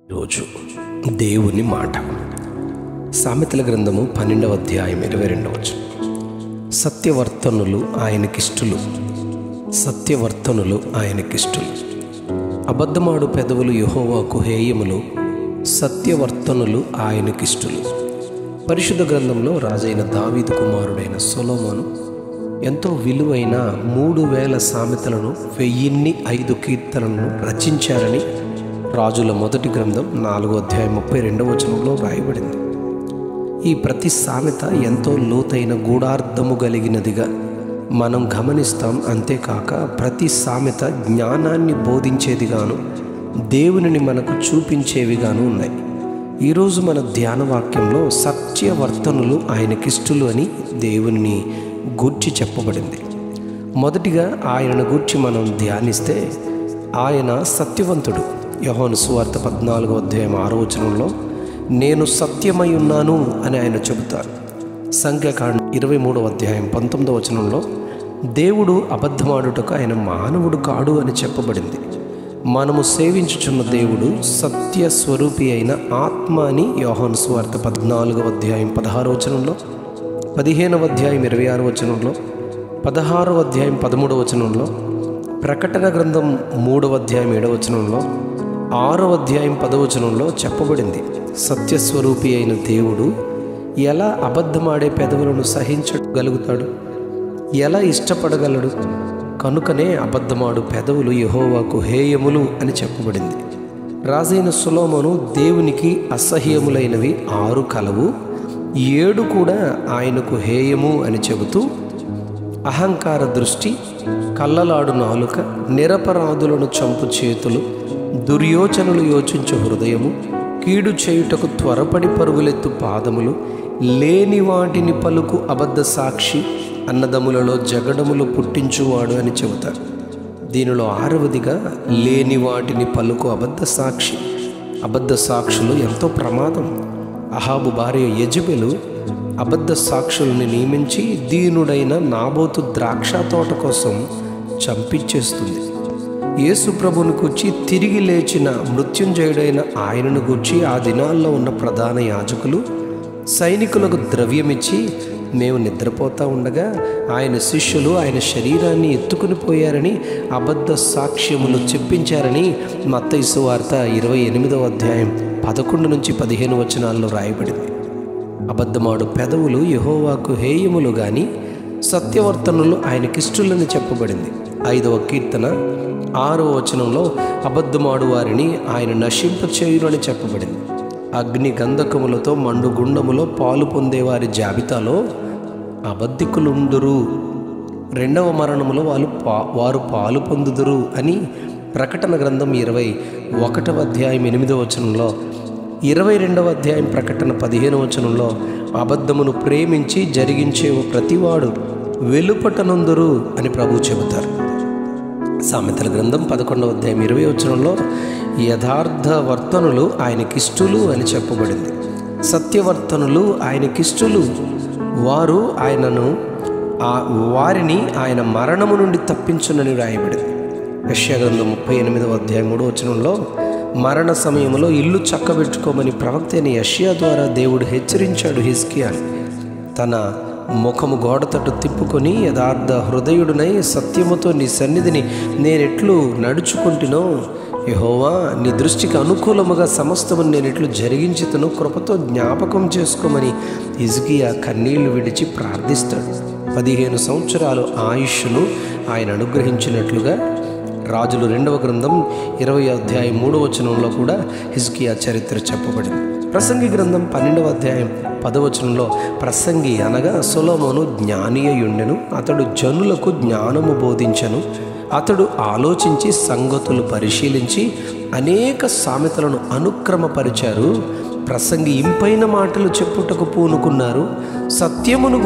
రోజు దేవుని మాట. సామెతల గ్రంథము 12వ అధ్యాయం 22వ వచనం. సత్యవర్తనులు ఆయనకిష్టులు, సత్యవర్తనులు ఆయనకిష్టులు. అబద్ధమాడు పెదవులు యెహోవాకు హేయములు, సత్యవర్తనులు ఆయనకిష్టులు. పరిశుద్ధ గ్రంథంలో రాజైన దావీదు కుమారుడైన సొలొమోను ఎంతో విలువైన 3000 సామెతలను 1005 కీర్తనలను రచించారని రాజుల మొదటి గ్రంథం 4వ అధ్యాయం 32వ వచనంలో రాయబడింది. ఈ ప్రతి సామెత ఎంతో లోతైన గూఢార్థము కలిగినదిగా మనం గమనిస్తాం. అంతేకాక ప్రతి సామెత జ్ఞానాన్ని బోధించేదిగాను, దేవునిని మనకు చూపించేవిగాను ఉన్నాయి. ఈరోజు మన ధ్యాన వాక్యంలో సత్యవర్తనులు ఆయనకిష్టులు అని దేవుని గూర్చి చెప్పబడింది. మొదటిగా ఆయనను గూర్చి మనం ధ్యానిస్తే ఆయన సత్యవంతుడు. యోహాను సువార్త 14వ అధ్యాయం 6వ వచనంలో నేను సత్యమై ఉన్నాను అని ఆయన చెబుతారు. సంఖ్యాకాండం 23వ అధ్యాయం 19వ వచనంలో దేవుడు అబద్ధమాడుటకు ఆయన మానవుడు కాడు అని చెప్పబడింది. మనము సేవించుచున్న దేవుడు సత్య స్వరూపి అయిన ఆత్మ అని యోహాను సువార్త 14వ అధ్యాయం 16వ వచనంలో, 15వ అధ్యాయం 26వ వచనంలో, 16వ అధ్యాయం 13వ వచనంలో, ప్రకటన గ్రంథం 3వ అధ్యాయం 7వ వచనంలో, 6వ అధ్యాయం 10వ వచనంలో చెప్పబడింది. సత్యస్వరూపి అయిన దేవుడు ఎలా అబద్ధమాడే పెదవులను సహించగలుగుతాడు? ఎలా ఇష్టపడగలడు? కనుకనే అబద్ధమాడు పెదవులు యెహోవాకు హేయములు అని చెప్పబడింది. రాజైన సొలొమోను దేవునికి అసహ్యములైనవి 6 కలవు, 7 కూడా ఆయనకు హేయము అని చెబుతూ అహంకార దృష్టి, కళ్ళలాడు నాలుక, నిరపరాధులను చంపు చేతులు, దుర్యోచనలు యోచించు హృదయము, కీడు చేయుటకు త్వరపడి పరుగులెత్తు పాదములు, లేని వాటిని పలుకు అబద్ధ సాక్షి, అన్నదములలో జగడములు పుట్టించువాడు అని చెబుతారు. దీనిలో 6వదిగా లేని వాటిని పలుకు అబద్ధ సాక్షి. అబద్ధ సాక్షులు ఎంతో ప్రమాదం. అహాబు భార్య యెజెబెలు అబద్ధ సాక్షుల్ని నియమించి దీనుడైన నాబోతు ద్రాక్ష తోట కోసం చంపించేస్తుంది. యేసు ప్రభువుని గూర్చి, తిరిగి లేచిన మృత్యుంజయుడైన ఆయనను గూర్చి ఆ దినాల్లో ఉన్న ప్రధాన యాజకులు సైనికులకు ద్రవ్యమిచ్చి మేము నిద్రపోతూ ఉండగా ఆయన శిష్యులు ఆయన శరీరాన్ని ఎత్తుకుని పోయారని అబద్ధ సాక్ష్యములు చెప్పించారని మత్తయి సువార్త 28వ అధ్యాయం 11 నుంచి 15 వచనాల్లో రాయబడింది. అబద్ధమాడు పెదవులు యెహోవాకు హేయములు గాని సత్యవర్తనులు ఆయనకిష్టులని చెప్పబడింది. 5వ కీర్తన 6వ వచనంలో అబద్ధమాడు వారిని ఆయన నశింపచేయును అని చెప్పబడింది. అగ్ని గంధకములతో మండు గుండములో పాలు పొందేవారి జాబితాలో అబద్ధికులుండురు, 2వ మరణములో వారు పాలు పొందుదురు అని ప్రకటన గ్రంథం 21వ అధ్యాయం 8వ వచనంలో, 22వ అధ్యాయం ప్రకటన 15వ వచనంలో అబద్ధమును ప్రేమించి జరిగించే ప్రతివాడు వెలుపటనందురు అని ప్రభు చెబుతారు. సామెతల గ్రంథం 11వ అధ్యాయం 20వ వచనంలో యథార్థ వర్తనులు ఆయనకిష్టులు అని చెప్పబడింది. సత్యవర్తనులు ఆయనకిష్టులు, వారిని ఆయన మరణము నుండి తప్పించునని రాయబడింది. యెషయా గ్రంథం 38వ అధ్యాయం 3వ వచనంలో మరణ సమయంలో ఇల్లు చక్కబెట్టుకోమని ప్రవక్త అయిన యెషయా ద్వారా దేవుడు హెచ్చరించాడు హిజ్కియాని. తన ముఖము గోడ తట్టు తిప్పుకొని యథార్థ హృదయుడునై సత్యముతో నీ సన్నిధిని నేనెట్లు నడుచుకుంటునో, యెహోవా నీ దృష్టికి అనుకూలముగా సమస్తము నేనెట్లు జరిగించుతునో కృపతో జ్ఞాపకం చేసుకోమని హిజ్కియా కన్నీళ్లు విడిచి ప్రార్థిస్తాడు. 15 సంవత్సరాలు ఆయుష్ను ఆయన అనుగ్రహించినట్లుగా రాజులు 2వ గ్రంథం 20వ అధ్యాయం 3వ వచనంలో కూడా హిజ్కియా చరిత్ర చెప్పబడింది. ప్రసంగి గ్రంథం 12వ అధ్యాయం 10వ వచనంలో ప్రసంగి అనగా సొలొమోను జ్ఞాని అయ్యుండెను, అతడు జనులకు జ్ఞానము బోధించెను, అతడు ఆలోచించి సంగతులు పరిశీలించి అనేక సామెతలను అనుక్రమపరిచారు. ప్రసంగి ఇంపైన మాటలు చెప్పుటకు పూనుకున్నారు, సత్యమును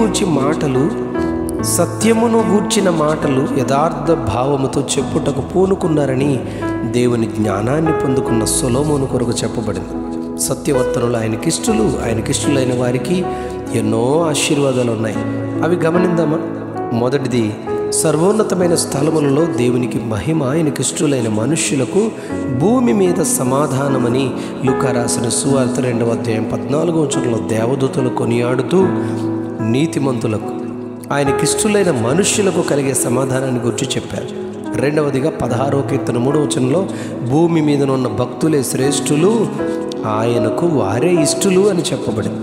గూర్చిన మాటలు యథార్థ భావముతో చెప్పుటకు పూనుకున్నారని దేవుని జ్ఞానాన్ని పొందుకున్న సొలొమోను కొరకు చెప్పబడింది. సత్యవర్తనులు ఆయనకిష్టులైన వారికి ఎన్నో ఆశీర్వాదాలు ఉన్నాయి. అవి గమనిందామా? మొదటిది సర్వోన్నతమైన స్థలములలో దేవునికి మహిమ, ఆయనకిష్టులైన మనుష్యులకు భూమి మీద సమాధానమని లూకా రాసిన సువార్త 2వ అధ్యాయం 14వ వచనంలో దేవదూతలు కొనియాడుతూ నీతిమంతులకు, ఆయనకిష్టులైన మనుష్యులకు కలిగే సమాధానాన్ని గురించి చెప్పారు. రెండవదిగా 16వ కీర్తన 3వ వచనంలో భూమి మీద ఉన్న భక్తులే శ్రేష్ఠులు, ఆయనకు వారే ఇష్టులు అని చెప్పబడింది.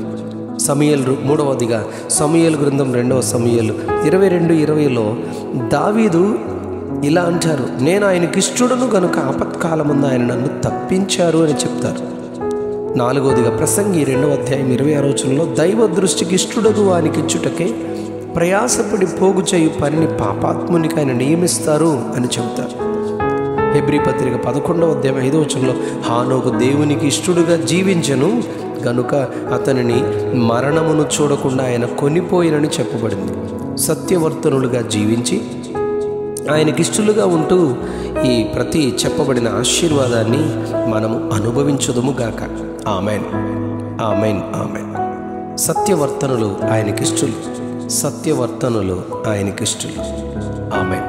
మూడవదిగా సమూయేలు గ్రంథం 2వ సమూయేలు 22:20లో దావీదు ఇలా అంటారు, నేను ఆయనకిష్టుడను గనుక ఆపత్కాలముందు ఆయన నన్ను తప్పించారు అని చెప్తారు. నాలుగవదిగా ప్రసంగి 2వ అధ్యాయం 26వ వచనంలో దైవ దృష్టికి ఇష్టుడగు వానికిచ్చుటకే ప్రయాసపడి పోగు చేయు పనిని పాపాత్మునికి ఆయన నియమిస్తారు అని చెబుతారు. హెబ్రీ పత్రిక 11వ అధ్యాయం 5వ వచనంలో హానోకు దేవునికి ఇష్టుడుగా జీవించెను గనుక అతనిని మరణమును చూడకుండా ఆయన కొనిపోయినని చెప్పబడింది. సత్యవర్తనులుగా జీవించి ఆయనకిష్టులుగా ఉంటూ ఈ ప్రతి చెప్పబడిన ఆశీర్వాదాన్ని మనము అనుభవించుదుము గాక. Amen, amen, amen. సత్యవర్తనులు ఆయనకిష్టులు, సత్యవర్తనులు ఆయనకిష్టులు. ఆమెన్.